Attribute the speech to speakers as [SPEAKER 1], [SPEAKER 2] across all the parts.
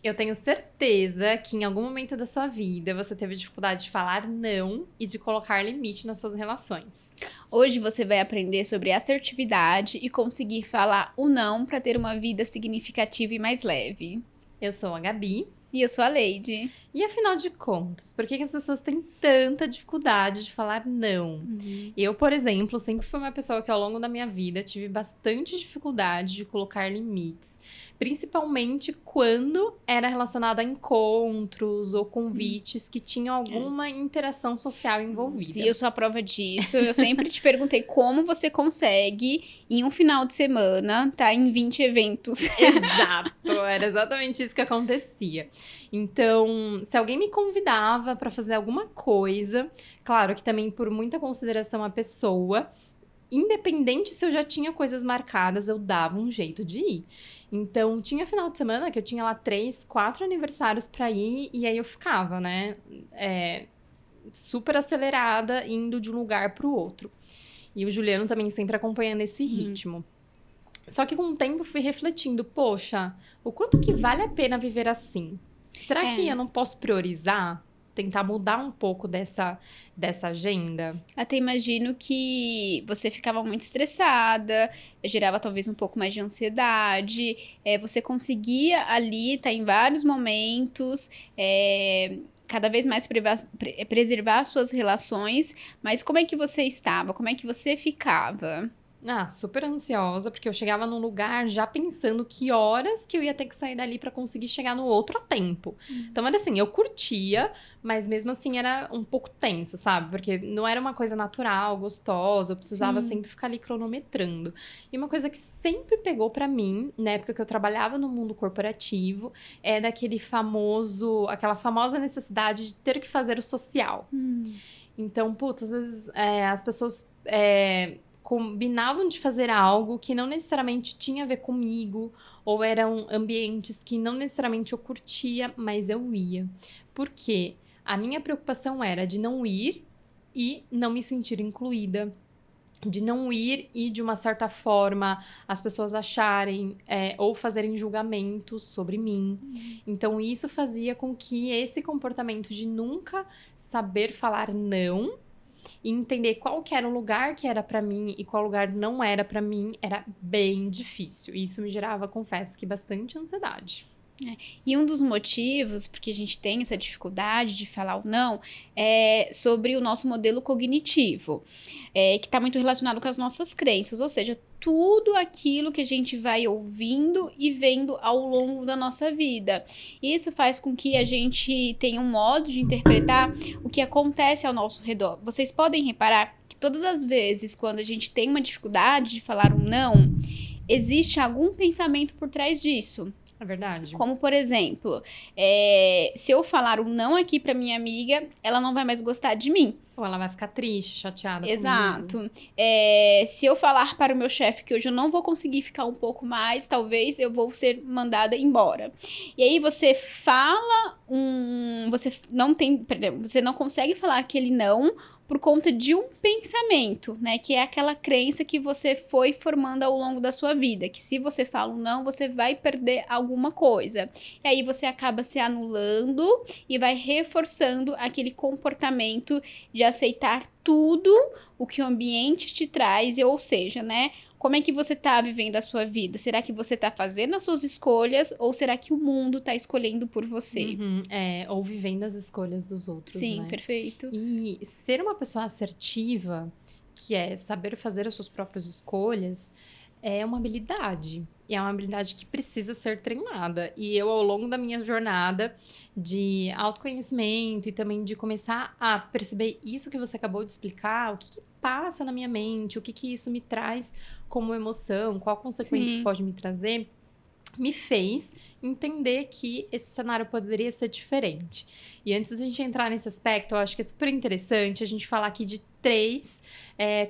[SPEAKER 1] Eu tenho certeza que em algum momento da sua vida você teve dificuldade de falar não e de colocar limite nas suas relações.
[SPEAKER 2] Hoje você vai aprender sobre assertividade e conseguir falar o não para ter uma vida significativa e mais leve.
[SPEAKER 1] Eu sou a Gabi.
[SPEAKER 2] E eu sou a Leide.
[SPEAKER 1] E afinal de contas, por que as pessoas têm tanta dificuldade de falar não? Eu, por exemplo, sempre fui uma pessoa que ao longo da minha vida tive bastante dificuldade de colocar limites. Principalmente quando era relacionado a encontros ou convites que tinham alguma interação social envolvida.
[SPEAKER 2] Sim, eu sou a prova disso. Eu sempre te perguntei como você consegue, em um final de semana, tá em 20 eventos.
[SPEAKER 1] Exato, era exatamente isso que acontecia. Então, se alguém me convidava para fazer alguma coisa, claro que também por muita consideração à pessoa, independente se eu já tinha coisas marcadas, eu dava um jeito de ir. Então, tinha final de semana que eu tinha lá 3, 4 aniversários para ir, e aí eu ficava, né, super acelerada, indo de um lugar para o outro. E o Juliano também sempre acompanhando esse ritmo. Só que com o tempo eu fui refletindo, poxa, o quanto que vale a pena viver assim? Será que eu não posso priorizar? Tentar mudar um pouco dessa agenda?
[SPEAKER 2] Até imagino que você ficava muito estressada, gerava talvez um pouco mais de ansiedade, você conseguia ali estar em vários momentos, cada vez mais preservar suas relações, mas como é que você estava? Como é que você ficava?
[SPEAKER 1] Super ansiosa, porque eu chegava num lugar já pensando que horas que eu ia ter que sair dali pra conseguir chegar no outro a tempo. Então era assim, eu curtia, mas mesmo assim era um pouco tenso, sabe? Porque não era uma coisa natural, gostosa, eu precisava sempre ficar ali cronometrando. E uma coisa que sempre pegou pra mim, na época que eu trabalhava no mundo corporativo, é aquela famosa necessidade de ter que fazer o social. Então, putz, às vezes as pessoas combinavam de fazer algo que não necessariamente tinha a ver comigo, ou eram ambientes que não necessariamente eu curtia, mas eu ia. Por quê? A minha preocupação era de não ir e não me sentir incluída. De não ir e, de uma certa forma, as pessoas acharem ou fazerem julgamentos sobre mim. Então, isso fazia com que esse comportamento de nunca saber falar não e entender qual que era o lugar que era pra mim e qual lugar não era pra mim era bem difícil. E isso me gerava, confesso, que bastante ansiedade.
[SPEAKER 2] E um dos motivos porque a gente tem essa dificuldade de falar o não é sobre o nosso modelo cognitivo, que está muito relacionado com as nossas crenças, ou seja, tudo aquilo que a gente vai ouvindo e vendo ao longo da nossa vida. Isso faz com que a gente tenha um modo de interpretar o que acontece ao nosso redor. Vocês podem reparar que todas as vezes quando a gente tem uma dificuldade de falar um não, existe algum pensamento por trás disso.
[SPEAKER 1] É verdade.
[SPEAKER 2] Como, por exemplo, se eu falar um não aqui pra minha amiga, ela não vai mais gostar de mim.
[SPEAKER 1] Ou ela vai ficar triste, chateada comigo.
[SPEAKER 2] Exato. Se eu falar para o meu chefe que hoje eu não vou conseguir ficar um pouco mais, talvez eu vou ser mandada embora. E aí você fala você não consegue falar aquele não por conta de um pensamento, né? Que é aquela crença que você foi formando ao longo da sua vida. Que se você fala um não, você vai perder alguma coisa. E aí você acaba se anulando e vai reforçando aquele comportamento de aceitar tudo o que o ambiente te traz. Ou seja, né? Como é que você tá vivendo a sua vida? Será que você tá fazendo as suas escolhas ou será que o mundo tá escolhendo por você?
[SPEAKER 1] Ou vivendo as escolhas dos outros,
[SPEAKER 2] Sim,
[SPEAKER 1] né?
[SPEAKER 2] perfeito.
[SPEAKER 1] E ser uma pessoa assertiva, que é saber fazer as suas próprias escolhas, é uma habilidade. E é uma habilidade que precisa ser treinada. E eu, ao longo da minha jornada de autoconhecimento e também de começar a perceber isso que você acabou de explicar, o que passa na minha mente, o que isso me traz como emoção, qual a consequência que pode me trazer, me fez entender que esse cenário poderia ser diferente. E antes da gente entrar nesse aspecto, eu acho que é super interessante a gente falar aqui de três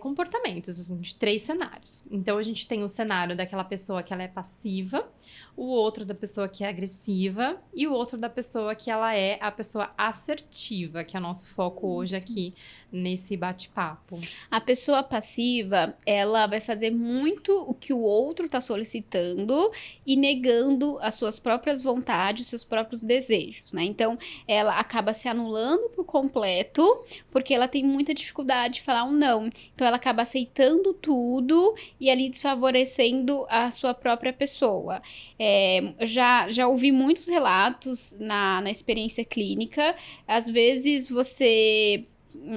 [SPEAKER 1] comportamentos, assim, de 3 cenários. Então, a gente tem o cenário daquela pessoa que ela é passiva, o outro da pessoa que é agressiva e o outro da pessoa que ela é a pessoa assertiva, que é o nosso foco hoje aqui nesse bate-papo.
[SPEAKER 2] A pessoa passiva, ela vai fazer muito o que o outro está solicitando e negando as suas próprias vontades, os seus próprios desejos, né? Então, ela acaba se anulando por completo, porque ela tem muita dificuldade de falar um não. Então, ela acaba aceitando tudo e ali desfavorecendo a sua própria pessoa. Já ouvi muitos relatos na experiência clínica. Às vezes,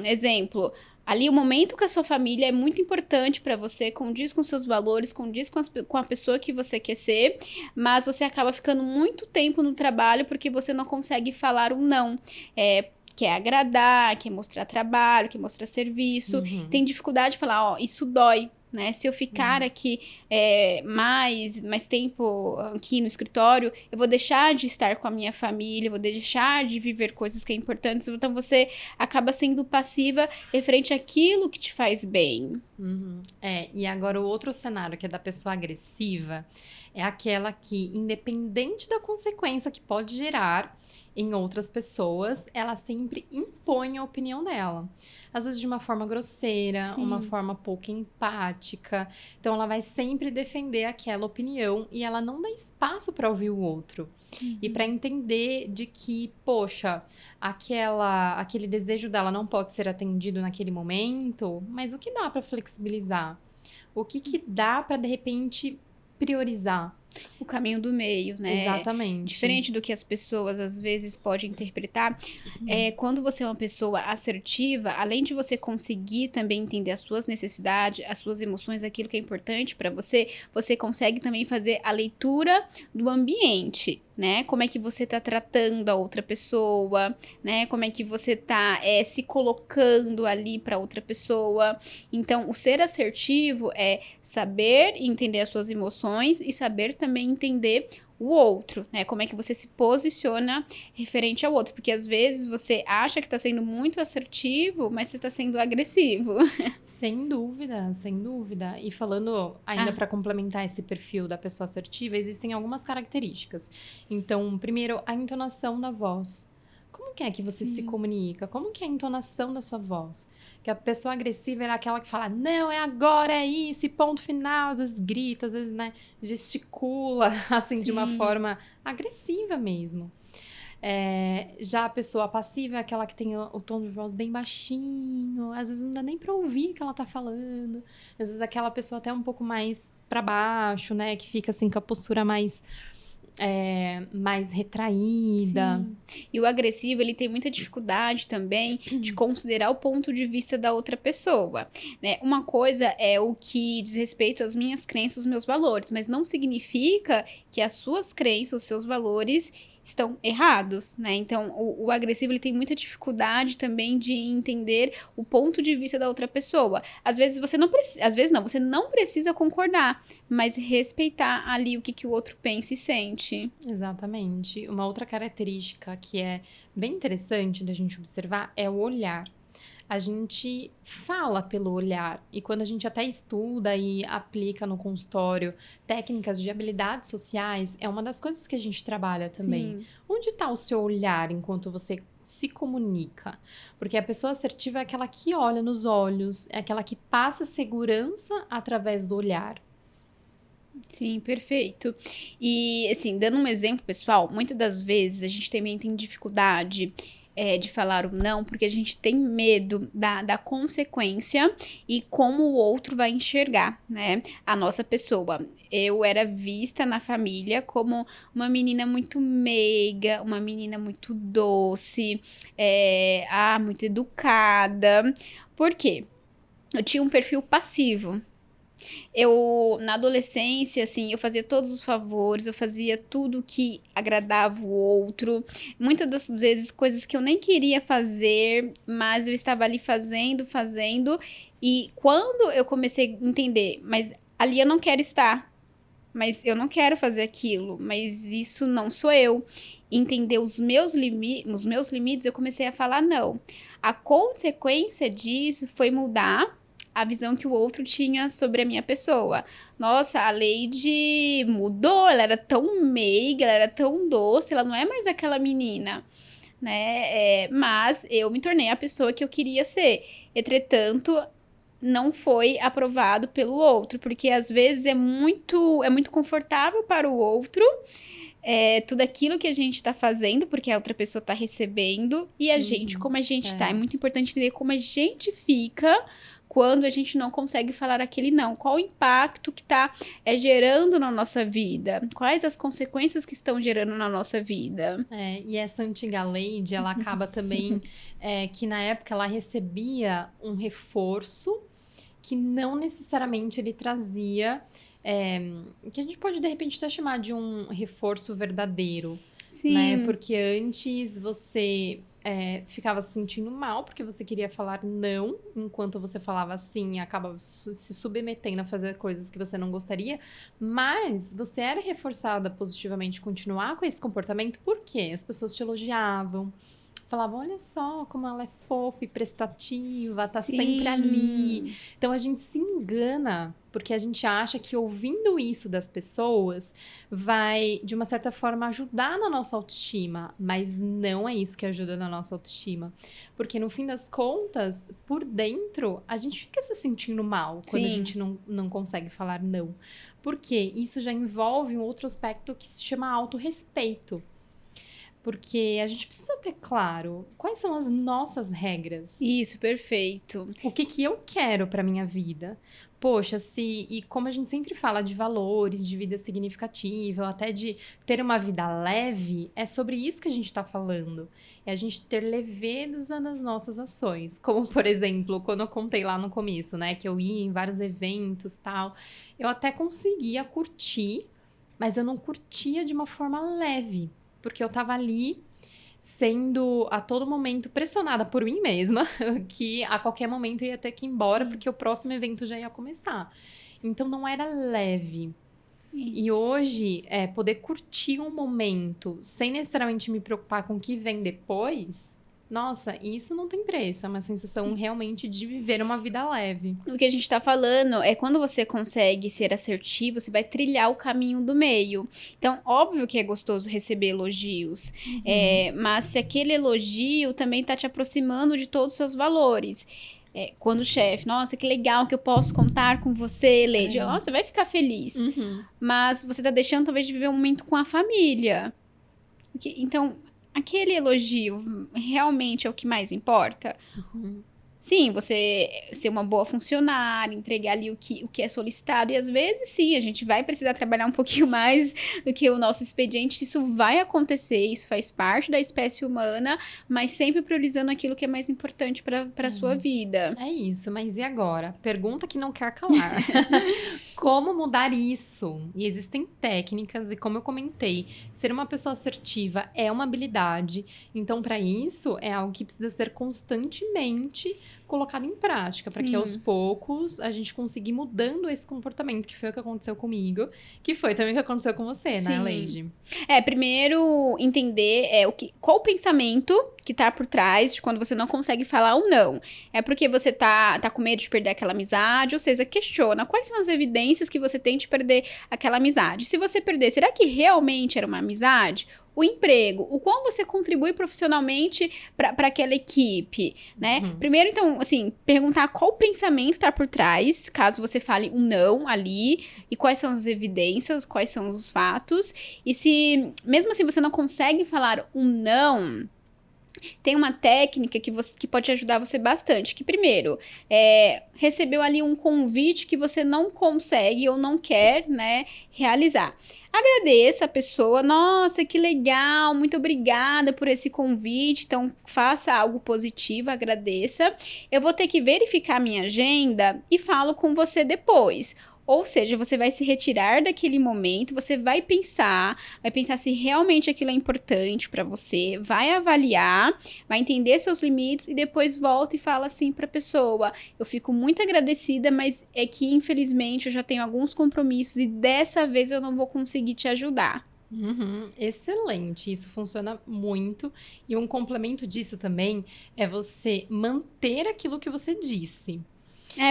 [SPEAKER 2] exemplo, ali o momento com a sua família é muito importante para você, condiz com seus valores, condiz com a pessoa que você quer ser, mas você acaba ficando muito tempo no trabalho porque você não consegue falar um não. Quer agradar, quer mostrar trabalho, quer mostrar serviço, tem dificuldade de falar, isso dói. Né? Se eu ficar aqui mais tempo aqui no escritório, eu vou deixar de estar com a minha família, eu vou deixar de viver coisas que é importantes. Então, você acaba sendo passiva referente àquilo que te faz bem.
[SPEAKER 1] E agora o outro cenário, que é da pessoa agressiva, é aquela que, independente da consequência que pode gerar em outras pessoas, ela sempre impõe a opinião dela. Às vezes de uma forma grosseira, uma forma pouco empática. Então, ela vai sempre defender aquela opinião e ela não dá espaço para ouvir o outro. E para entender de que, poxa, aquele desejo dela não pode ser atendido naquele momento, mas o que dá para flexibilizar? O que dá para, de repente, priorizar?
[SPEAKER 2] O caminho do meio, né?
[SPEAKER 1] Exatamente.
[SPEAKER 2] Diferente do que as pessoas às vezes podem interpretar, quando você é uma pessoa assertiva, além de você conseguir também entender as suas necessidades, as suas emoções, aquilo que é importante para você, você consegue também fazer a leitura do ambiente, né? Como é que você tá tratando a outra pessoa, né? Como é que você tá se colocando ali para outra pessoa. Então, o ser assertivo é saber entender as suas emoções e saber também entender o outro, né? Como é que você se posiciona referente ao outro. Porque às vezes você acha que tá sendo muito assertivo, mas você tá sendo agressivo.
[SPEAKER 1] Sem dúvida, sem dúvida. E falando ainda para complementar esse perfil da pessoa assertiva, existem algumas características. Então, primeiro, a entonação da voz. Como que é que você se comunica? Como que é a entonação da sua voz? Que a pessoa agressiva é aquela que fala, não, é agora, é isso, e ponto final. Às vezes grita, às vezes, né, gesticula, assim, de uma forma agressiva mesmo. Já a pessoa passiva é aquela que tem o tom de voz bem baixinho, às vezes não dá nem pra ouvir o que ela tá falando. Às vezes aquela pessoa até um pouco mais pra baixo, né, que fica assim com a postura mais retraída.
[SPEAKER 2] Sim. E o agressivo, ele tem muita dificuldade também de considerar o ponto de vista da outra pessoa, né? Uma coisa é o que diz respeito às minhas crenças, os meus valores, mas não significa que as suas crenças, os seus valores estão errados, né? Então, o agressivo, ele tem muita dificuldade também de entender o ponto de vista da outra pessoa. Às vezes você não precisa, você não precisa concordar, mas respeitar ali o que o outro pensa e sente.
[SPEAKER 1] Exatamente. Uma outra característica que é bem interessante da gente observar é o olhar. A gente fala pelo olhar e quando a gente até estuda e aplica no consultório técnicas de habilidades sociais, é uma das coisas que a gente trabalha também.
[SPEAKER 2] Sim.
[SPEAKER 1] Onde está o seu olhar enquanto você se comunica? Porque a pessoa assertiva é aquela que olha nos olhos, é aquela que passa segurança através do olhar.
[SPEAKER 2] Sim, perfeito. E, assim, dando um exemplo pessoal, muitas das vezes a gente também tem dificuldade de falar o não, porque a gente tem medo da consequência e como o outro vai enxergar, né, a nossa pessoa. Eu era vista na família como uma menina muito meiga, uma menina muito doce, muito educada. Por quê? Eu tinha um perfil passivo. Na adolescência, assim, eu fazia todos os favores, eu fazia tudo que agradava o outro. Muitas das vezes, coisas que eu nem queria fazer, mas eu estava ali fazendo. E quando eu comecei a entender, mas ali eu não quero estar. mas eu não quero fazer aquilo, mas isso não sou eu. Entender os meus limites, eu comecei a falar não. A consequência disso foi mudar a visão que o outro tinha sobre a minha pessoa. Nossa, a Lady mudou, ela era tão meiga, ela era tão doce, ela não é mais aquela menina, né? Mas eu me tornei a pessoa que eu queria ser. Entretanto, não foi aprovado pelo outro, porque às vezes é muito confortável para o outro tudo aquilo que a gente está fazendo, porque a outra pessoa está recebendo, e a gente, como a gente tá. É muito importante entender como a gente fica quando a gente não consegue falar aquele não. Qual o impacto que está gerando na nossa vida? Quais as consequências que estão gerando na nossa vida?
[SPEAKER 1] E essa antiga Lady, ela acaba também que na época ela recebia um reforço que não necessariamente ele trazia, que a gente pode de repente até chamar de um reforço verdadeiro.
[SPEAKER 2] Sim.
[SPEAKER 1] Né? Porque antes você ficava se sentindo mal porque você queria falar não, enquanto você falava sim, acaba se submetendo a fazer coisas que você não gostaria, mas você era reforçada positivamente a continuar com esse comportamento porque as pessoas te elogiavam, falavam, olha só como ela é fofa e prestativa, tá sempre ali. Então a gente se engana porque a gente acha que ouvindo isso das pessoas vai, de uma certa forma, ajudar na nossa autoestima. Mas não é isso que ajuda na nossa autoestima. Porque no fim das contas, por dentro, a gente fica se sentindo mal quando a gente não consegue falar não. Porque isso já envolve um outro aspecto que se chama autorrespeito. Porque a gente precisa ter claro quais são as nossas regras.
[SPEAKER 2] Isso, perfeito.
[SPEAKER 1] O que eu quero para minha vida. Poxa, e como a gente sempre fala de valores, de vida significativa, ou até de ter uma vida leve, é sobre isso que a gente está falando. É a gente ter leveza nas nossas ações. Como, por exemplo, quando eu contei lá no começo, né? Que eu ia em vários eventos e tal. Eu até conseguia curtir, mas eu não curtia de uma forma leve. Porque eu tava ali sendo a todo momento pressionada por mim mesma, que a qualquer momento eu ia ter que ir embora, porque o próximo evento já ia começar. Então não era leve. E hoje, poder curtir um momento sem necessariamente me preocupar com o que vem depois, nossa, isso não tem preço. É uma sensação realmente de viver uma vida leve.
[SPEAKER 2] O que a gente tá falando é quando você consegue ser assertivo, você vai trilhar o caminho do meio. Então, óbvio que é gostoso receber elogios. Mas se aquele elogio também tá te aproximando de todos os seus valores. Quando o chefe, nossa, que legal que eu posso contar com você, Lady. Nossa, você vai ficar feliz. Mas você tá deixando talvez de viver um momento com a família. Então, aquele elogio realmente é o que mais importa? Sim, você ser uma boa funcionária, entregar ali o que é solicitado. E às vezes, sim, a gente vai precisar trabalhar um pouquinho mais do que o nosso expediente. Isso vai acontecer, isso faz parte da espécie humana, mas sempre priorizando aquilo que é mais importante para a sua vida.
[SPEAKER 1] É isso, mas e agora? Pergunta que não quer calar. Como mudar isso? E existem técnicas, e como eu comentei, ser uma pessoa assertiva é uma habilidade. Então, para isso, é algo que precisa ser constantemente colocado em prática, para que aos poucos a gente consiga ir mudando esse comportamento, que foi o que aconteceu comigo, que foi também o que aconteceu com você, né, Lady?
[SPEAKER 2] Primeiro entender qual o pensamento que tá por trás de quando você não consegue falar ou não. É porque você tá com medo de perder aquela amizade, ou seja, questiona quais são as evidências que você tem de perder aquela amizade. Se você perder, será que realmente era uma amizade? O emprego, o quão você contribui profissionalmente para aquela equipe, né? Primeiro, então, assim, perguntar qual pensamento tá por trás, caso você fale um não ali, e quais são as evidências, quais são os fatos. E se, mesmo assim, você não consegue falar um não, tem uma técnica que pode ajudar você bastante, que primeiro, recebeu ali um convite que você não consegue ou não quer, né, realizar. Agradeça a pessoa, nossa, que legal, muito obrigada por esse convite, então faça algo positivo, agradeça. Eu vou ter que verificar minha agenda e falo com você depois. Ou seja, você vai se retirar daquele momento, você vai pensar se realmente aquilo é importante para você, vai avaliar, vai entender seus limites e depois volta e fala assim para a pessoa: eu fico muito agradecida, mas é que infelizmente eu já tenho alguns compromissos e dessa vez eu não vou conseguir te ajudar.
[SPEAKER 1] Uhum, excelente, isso funciona muito. E um complemento disso também é você manter aquilo que você disse.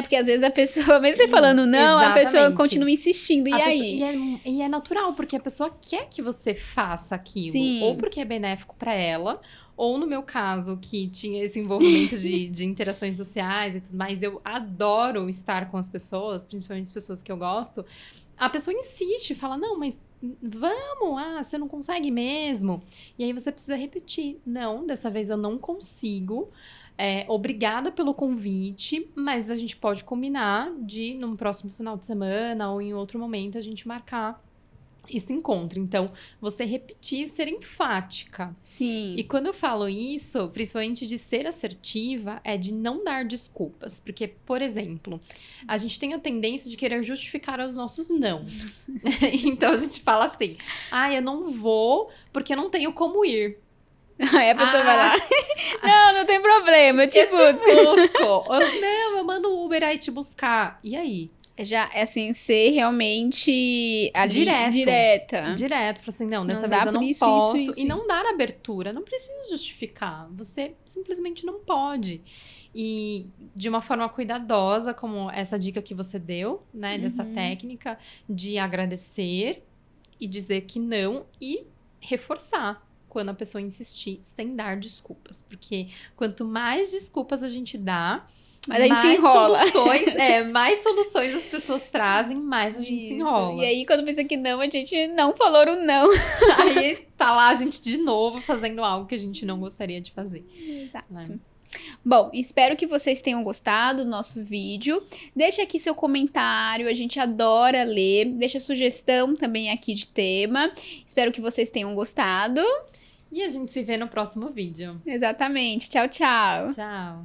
[SPEAKER 2] Porque às vezes a pessoa, mesmo você falando não, a pessoa
[SPEAKER 1] Exatamente.
[SPEAKER 2] continua insistindo. E
[SPEAKER 1] A pessoa-
[SPEAKER 2] aí?
[SPEAKER 1] e é natural, porque a pessoa quer que você faça aquilo.
[SPEAKER 2] Sim.
[SPEAKER 1] Ou porque é benéfico para ela, ou no meu caso, que tinha esse envolvimento de interações sociais e tudo mais, eu adoro estar com as pessoas, principalmente as pessoas que eu gosto. A pessoa insiste, fala, não, mas vamos, você não consegue mesmo. E aí você precisa repetir, não, dessa vez eu não consigo. Obrigada pelo convite, mas a gente pode combinar de, num próximo final de semana ou em outro momento, a gente marcar esse encontro. Então, você repetir, ser enfática.
[SPEAKER 2] Sim.
[SPEAKER 1] E quando eu falo isso, principalmente de ser assertiva, é de não dar desculpas. Porque, por exemplo, a gente tem a tendência de querer justificar os nossos nãos. Então, a gente fala assim, eu não vou porque eu não tenho como ir.
[SPEAKER 2] Aí a pessoa vai lá, não tem problema, eu te busco.
[SPEAKER 1] Não, eu mando o Uber aí te buscar. E aí?
[SPEAKER 2] Já, assim, ser realmente ali, direta.
[SPEAKER 1] Direto. Fala assim, não, dessa
[SPEAKER 2] Não
[SPEAKER 1] vez
[SPEAKER 2] dá
[SPEAKER 1] eu não
[SPEAKER 2] por isso,
[SPEAKER 1] posso.
[SPEAKER 2] isso,
[SPEAKER 1] E não
[SPEAKER 2] isso.
[SPEAKER 1] dar abertura. Não precisa justificar. Você simplesmente não pode. E de uma forma cuidadosa, como essa dica que você deu, né? Dessa técnica de agradecer e dizer que não e reforçar quando a pessoa insistir, sem dar desculpas. Porque quanto mais desculpas a gente dá,
[SPEAKER 2] mas a gente se enrola.
[SPEAKER 1] Mais soluções as pessoas trazem, mais a gente se enrola.
[SPEAKER 2] E aí, quando pensa que não, a gente não falou o não.
[SPEAKER 1] Aí tá lá a gente de novo fazendo algo que a gente não gostaria de fazer.
[SPEAKER 2] Exato.
[SPEAKER 1] Né?
[SPEAKER 2] Bom, espero que vocês tenham gostado do nosso vídeo. Deixa aqui seu comentário, a gente adora ler. Deixa sugestão também aqui de tema. Espero que vocês tenham gostado.
[SPEAKER 1] E a gente se vê no próximo vídeo.
[SPEAKER 2] Exatamente. Tchau, tchau.
[SPEAKER 1] Tchau.